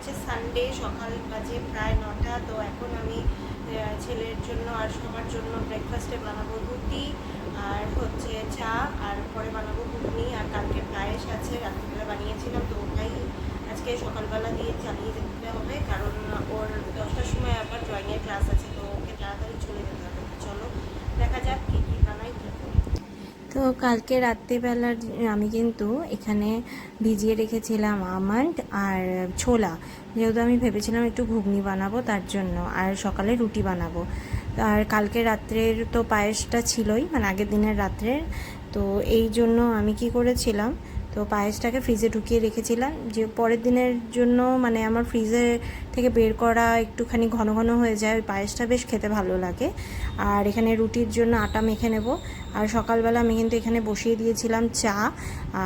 হচ্ছে সানডে, সকাল বাজে প্রায় 9টা। তো এখন আমি ছেলের জন্য আর সবার জন্য ব্রেকফাস্টে বানাবো রুটি আর হচ্ছে চা, আর পরে বানাবো ঘুগনি, আর কালকে পায়েস আছে রাত্রিবেলা বানিয়েছিলাম, তো ওটাই আজকে সকালবেলা দিয়ে চালিয়ে যেতে হবে, কারণ ওর 10টার সময় আবার ড্রয়িংয়ের ক্লাস আছে, তো ওকে তাড়াতাড়ি চলে যেতে হবে। চলো দেখা যাক কী কী বানাই কী করি। তো কালকে রাত্রিবেলার আমি কিন্তু এখানে ভিজিয়ে রেখেছিলাম আমন্ড আর ছোলা, যেহেতু আমি ভেবেছিলাম একটু ঘুগনি বানাবো তার জন্য, আর সকালে রুটি বানাবো। আর কালকে রাত্রের তো পায়েসটা ছিলই, মানে আগের দিনের রাত্রের, তো এই জন্য আমি কি করেছিলাম, তো পায়েসটাকে ফ্রিজে ঢুকিয়ে রেখেছিলাম যে পরের দিনের জন্য, মানে আমার ফ্রিজে থেকে বের করা একটুখানি ঘন ঘন হয়ে যায়, ওই পায়েসটা বেশ খেতে ভালো লাগে। আর এখানে রুটির জন্য আটা মেখে নেব। আর সকালবেলা আমি কিন্তু এখানে বসিয়ে দিয়েছিলাম চা,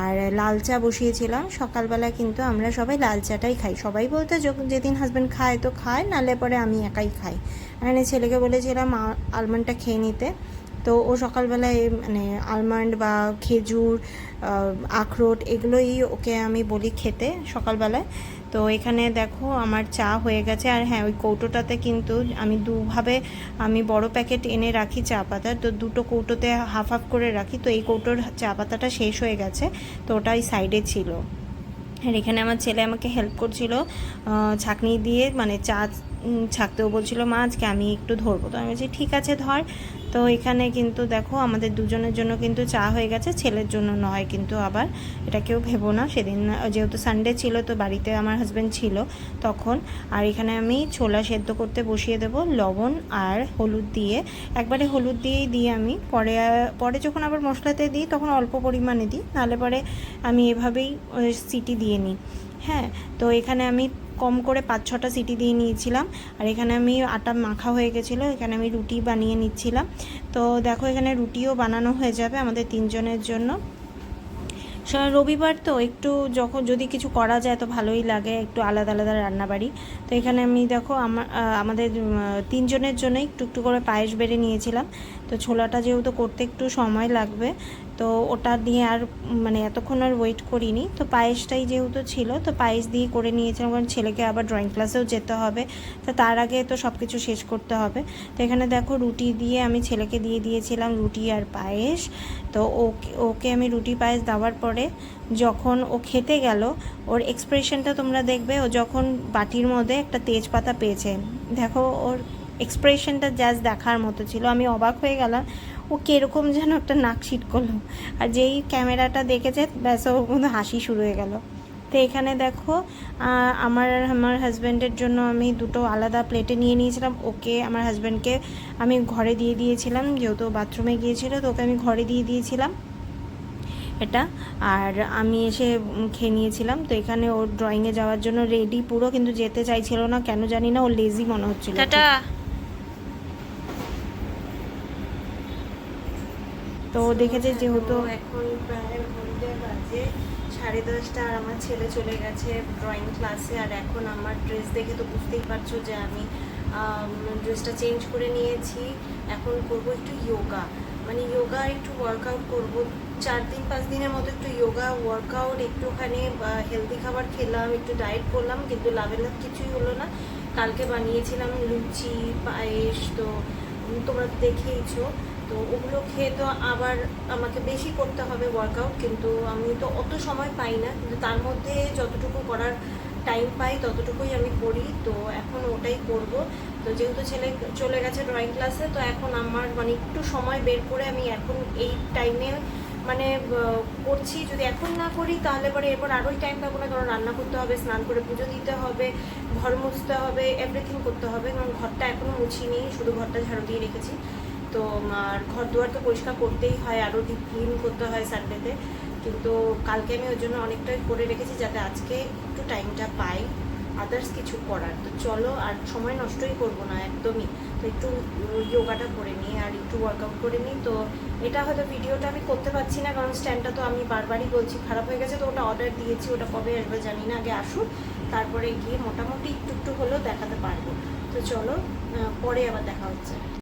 আর লাল চা বসিয়েছিলাম। সকালবেলা কিন্তু আমরা সবাই লাল চাটাই খাই, সবাই বলতে যেদিন হাজব্যান্ড খায় তো খায়, নালে পরে আমি একাই খাই। মানে ছেলেকে বলেছিলাম আলমন্ডটা খেয়ে নিতে, তো ও সকালবেলায় মানে আলমন্ড বা খেজুর, আখরোট এগুলোই ওকে আমি বলি খেতে সকালবেলায়। তো এখানে দেখো আমার চা হয়ে গেছে। আর হ্যাঁ, ওই কৌটোটাতে কিন্তু আমি দুভাবে আমি বড় প্যাকেট এনে রাখি চা পাতার, তো দুটো কৌটোতে হাফ হাফ করে রাখি। তো এই কৌটোর চা পাতাটা শেষ হয়ে গেছে, তো ওটাই সাইডে ছিল। আর এখানে আমার ছেলে আমাকে হেল্প করছিল ছাঁকনি দিয়ে, মানে চা ছাঁকতেও বলছিল, মা আজকে আমি একটু ধরবো, তো আমি বলছি ঠিক আছে ধর। তো এখানে কিন্তু দেখো আমাদের দুজনের জন্য কিন্তু চা হয়ে গেছে, ছেলের জন্য নয় কিন্তু, আবার এটা কেউ ভেবো না, সেদিন যেহেতু সানডে ছিল তো বাড়িতে আমার হাজব্যান্ড ছিল তখন। আর এখানে আমি ছোলা সেদ্ধ করতে বসিয়ে দেব লবণ আর হলুদ দিয়ে, একবারে হলুদ দিয়েই দিই আমি, পরে পরে যখন আবার মশলাতে দিই তখন অল্প পরিমাণে দিই, নাহলে পরে আমি এভাবেই সিটি দিয়ে নিই। হ্যাঁ, তো এখানে আমি কম করে 5-6টা সিটি দিয়ে নিয়েছিলাম। আর এখানে আমি আটা মাখা হয়ে গেছিলো, এখানে আমি রুটি বানিয়ে নিচ্ছিলাম। তো দেখো এখানে রুটিও বানানো হয়ে যাবে আমাদের 3 জনের জন্য। রবিবার তো একটু যখন যদি কিছু করা যায় তো ভালোই লাগে, একটু আলাদা আলাদা রান্নাবাড়ি। তো এখানে আমি দেখো আমাদের 3 জনের জন্য একটু একটু করে পায়েস বেড়ে নিয়েছিলাম। তো ছোলাটা যেহেতু করতে একটু সময় লাগবে, তো ওটা দিয়ে আর মানে এতক্ষণ আর ওয়েট করিনি, তো পায়েসটাই যেহেতু ছিল তো পায়েস দিয়ে করে নিয়েছিলাম, কারণ ছেলেকে আবার ড্রয়িং ক্লাসেও যেতে হবে, তো তার আগে তো সব কিছু শেষ করতে হবে। তো এখানে দেখো রুটি দিয়ে আমি ছেলেকে দিয়ে দিয়েছিলাম রুটি আর পায়েস। তো ওকে আমি রুটি পায়েস দেওয়ার পরে যখন ও খেতে গেল, ওর এক্সপ্রেশনটা তোমরা দেখবে, ও যখন বাটির মধ্যে একটা তেজপাতা পেয়েছে, দেখো ওর এক্সপ্রেশনটা জাস্ট দেখার মতো ছিল, আমি অবাক হয়ে গেলাম। ও কীরকম যেন একটা নাক ছিটকলো, আর যেই ক্যামেরাটা দেখেছে ব্যাস ওর মধ্যে হাসি শুরু হয়ে গেল। তো এখানে দেখো আমার হাজব্যান্ডের জন্য আমি দুটো আলাদা প্লেটে নিয়ে নিয়েছিলাম, ওকে আমার হাজব্যান্ডকে আমি ঘরে দিয়ে দিয়েছিলাম, যেহেতু বাথরুমে গিয়েছিল তো ওকে আমি ঘরে দিয়ে দিয়েছিলাম এটা, আর আমি এসে খেয়ে নিয়েছিলাম। তো এখানে ওর ড্রয়িংয়ে যাওয়ার জন্য রেডি পুরো, কিন্তু যেতে চাইছিল না, কেন জানি না, ও লেজি মনে হচ্ছিল। টাটা। তো দেখেছে যেহেতু এখন প্রায় ঘন্টা বাজে 10:30, আর আমার ছেলে চলে গেছে ড্রয়িং ক্লাসে। আর এখন আমার ড্রেস দেখে তো বুঝতেই পারছো যে আমি ড্রেসটা চেঞ্জ করে নিয়েছি। এখন করব একটু যোগা, মানে যোগা একটু ওয়ার্কআউট করব, 4-5 দিনের মতো একটু যোগা ওয়ার্কআউট, একটুখানি হেলদি খাবার খেলাম, একটু ডায়েট করলাম, কিন্তু লাভের লাভ কিছুই হলো না। কালকে বানিয়েছিলাম লুচি পায়েস, তো তোমরা দেখেইছো, তো ওগুলো খেয়ে তো আবার আমাকে বেশি করতে হবে ওয়ার্কআউট, কিন্তু আমি তো অত সময় পাই না, কিন্তু তার মধ্যে যতটুকু করার টাইম পাই ততটুকুই আমি করি। তো এখন ওটাই করব। তো যেহেতু ছেলে চলে গেছে ড্রয়িং ক্লাসে, তো এখন আমার মানে একটু সময় বের করে আমি এখন এই টাইমে মানে করছি। যদি এখন না করি তাহলে পরে এরপর আরোই টাইম পাবো না, কারণ রান্না করতে হবে, স্নান করে পুজো দিতে হবে, ঘর মুছতে হবে, এভরিথিং করতে হবে, কারণ ঘরটা এখনও মুছিনি, শুধু ঘরটা ঝাড়ু দিয়ে রেখেছি। তো আর ঘর দুয়ার তো পরিষ্কার করতেই হয়, আরও ডিপ ক্লিন করতে হয় সানডেতে, কিন্তু কালকে আমি ওর জন্য অনেকটাই করে রেখেছি যাতে আজকে একটু টাইমটা পাই আদার্স কিছু করার। তো চলো, আর সময় নষ্টই করবো না একদমই, তো একটু যোগাটা করে নিই আর একটু ওয়ার্কআউট করে নিই। তো এটা হয়তো ভিডিওটা আমি করতে পারছি না, কারণ স্ট্যান্ডটা তো আমি বারবারই বলছি খারাপ হয়ে গেছে, তো ওটা অর্ডার দিয়েছি, ওটা কবে আসবে জানি না, আগে আসুক তারপরে গিয়ে মোটামুটি একটু একটু হলেও দেখাতে পারবো। তো চলো, পরে আবার দেখা হচ্ছে।